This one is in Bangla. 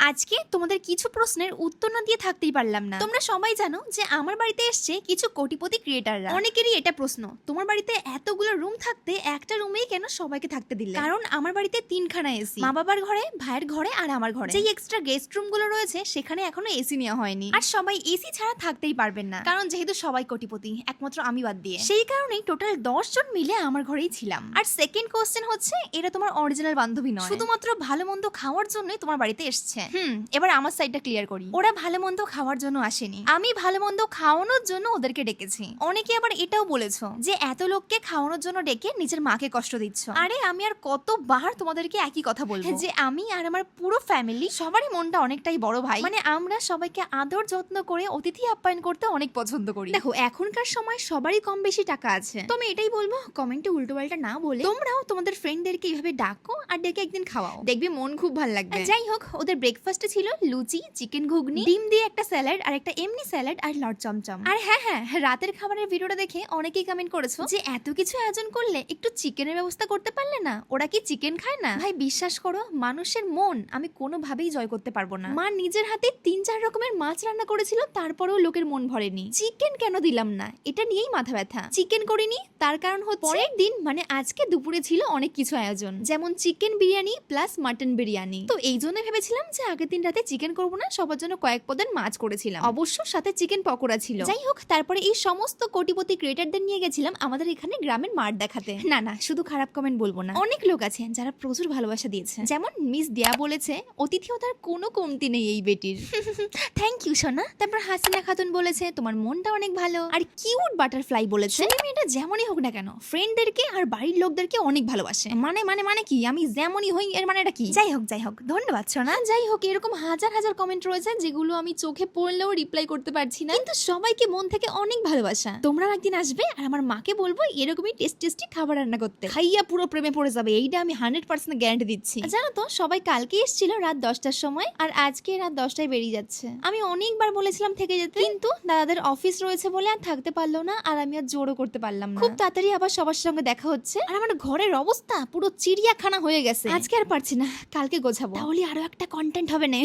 আজকে তোমাদের কিছু প্রশ্নের উত্তর না দিয়ে থাকতেই পারলাম না। তোমরা সবাই জানো যে আমার বাড়িতে এসছে কিছু কোটিপতি ক্রিয়েটাররা। অনেকেরই এটা প্রশ্ন, তোমার বাড়িতে এতগুলো রুম থাকতে একটা রুমেই কেন সবাইকে থাকতে দিলে? কারণ আমার বাড়িতে 3খানা এসি, মা বাবার ঘরে, ভাইয়ের ঘরে আর আমার ঘরে। যেই এক্সট্রা গেস্ট রুম গুলো রয়েছে সেখানে এখনো এসি নেওয়া হয়নি। আর সবাই এসি ছাড়া থাকতেই পারবেন না, কারণ যেহেতু সবাই কোটিপতি, একমাত্র আমি বাদ দিয়ে। সেই কারণেই টোটাল 10 জন মিলে আমার ঘরেই ছিলাম। আর সেকেন্ড কোশ্চেন হচ্ছে, এরা তোমার অরিজিনাল বান্ধবী নয়, শুধুমাত্র ভালো মন্দ খাওয়ার জন্যই তোমার বাড়িতে এসছে। এবার আমার সাইডটা ক্লিয়ার করি। ওরা ভালো মন্দ খাওয়ার জন্য আসেনি, আমি ভালো মন্দ খাওয়ানোর জন্য ওদেরকে ডেকেছি। অনেকে আবার এটাও বলেছো যে এত লোককে খাওয়ানোর জন্য ডেকে নিজের মাকে কষ্ট দিচ্ছ। আরে আমি আর কতবার তোমাদেরকে একই কথা বলবো যে আমি আর আমার পুরো ফ্যামিলি সবারই মনটা অনেকটাই বড় ভাই, মানে আমরা সবাইকে আদর যত্ন করে অতিথি আপ্যায়ন করতে অনেক পছন্দ করি। দেখো এখনকার সময় সবারই কম বেশি টাকা আছে, তো আমি এটাই বলবো, কমেন্টে উল্টো পাল্টা না বলে তোমরাও তোমাদের ফ্রেন্ডদেরকে এইভাবে ডাকো আর ডেকে একদিন খাওয়াও, দেখবি মন খুব ভালো লাগবে। যাই হোক, ওদের ব্রেকফাস্টে ছিল লুচি, চিকেন ঘুগনি, ডিম দিয়ে একটা স্যালাড আর একটা এমনি স্যালাড আর লট চমচম। আর হ্যাঁ, রাতের খাবারের ভিডিওটা দেখে অনেকেই কমেন্ট করেছো যে এত কিছু আয়োজন করলে একটু চিকেনের ব্যবস্থা করতে পারলে না, ওরা কি চিকেন খায় না? ভাই বিশ্বাস করো, মানুষের মন আমি কোনোভাবেই জয় করতে পারবো না। মা নিজের হাতে 3-4 রকমের মাছ রান্না করেছিল, তারপরেও লোকের মন ভরেনি। চিকেন কেন দিলাম না, এটা নিয়েই মাথা ব্যথা। চিকেন করিনি, তার কারণ হচ্ছে পরের দিন মানে আজকে দুপুরে ছিল অনেক কিছু আয়োজন, যেমন chicken biryani plus mutton biryani. তো এই জন্য ভেবেছিলাম যে আগের দিন রাতে চিকেন করবো না, সবার জন্য কয়েক পদের মাছ করেছিলাম, অবশ্য সাথে চিকেন পকোড়া ছিল। যাই হোক, তারপরে এই সমস্ত কোটিপতি ক্রিয়েটারদের নিয়ে গেছিলাম আমাদের এখানে গ্রামের মাঠ দেখাতে। না শুধু খারাপ কমেন্ট বলবো না, অনেক লোক আছে যারা প্রচুর ভালোবাসা দিয়েছে। যেমন মিস দিয়া বলেছে, অতিথিয়তার কোনো কমতি নেই এই বেটির। থ্যাংক ইউ সোনা। তারপর হাসিনা খাতুন বলেছে, তোমার মনটা অনেক ভালো। আর কিউট বাটারফ্লাই বলেছে, তুমি এটা যেমনই হোক না কেন ফ্রেন্ডদেরকে আর বাড়ির লোকদেরকে অনেক ভালোবাসে। মানে কি আমি যেমনই হই এর মানে এটা কি? যাই হোক ধন্যবাদ সোনা। যাই হোক, এরকম হাজার হাজার কমেন্ট রয়েছে যেগুলো আমি চোখে পড়লেও রিপ্লাই করতে পারছি না, কিন্তু সবাইকে মন থেকে অনেক ভালোবাসা। তোমরাও একদিন আসবে আর আমার মাকে বলবো এরকমই টেস্টি খাবার রান্না করতে, খাইয়া পুরো প্রেমে পড়ে যাবে, এইটা আমি 100% গ্যারান্টি দিচ্ছি। জানো তো, সবাই কালকে এসেছিল রাত 10টার সময়, আর আজকে রাত 10টায় বেরিয়ে যাচ্ছে। আমি অনেকবার বলেছিলাম থেকে যেতে, কিন্তু দাদাদের অফিস রয়েছে বলে আর থাকতে পারলো না, আর আমি আর জোরও করতে পারলাম না। খুব তাড়াতাড়ি আবার সবার সঙ্গে দেখা হচ্ছে। আর আমার ঘরের অবস্থা পুরো চিড়িয়াখানা হয়ে গেছে, আজকে আর পারছি না, কালকে গোছাবো, তাহলে আরো একটা কন্টেন্ট হবে না।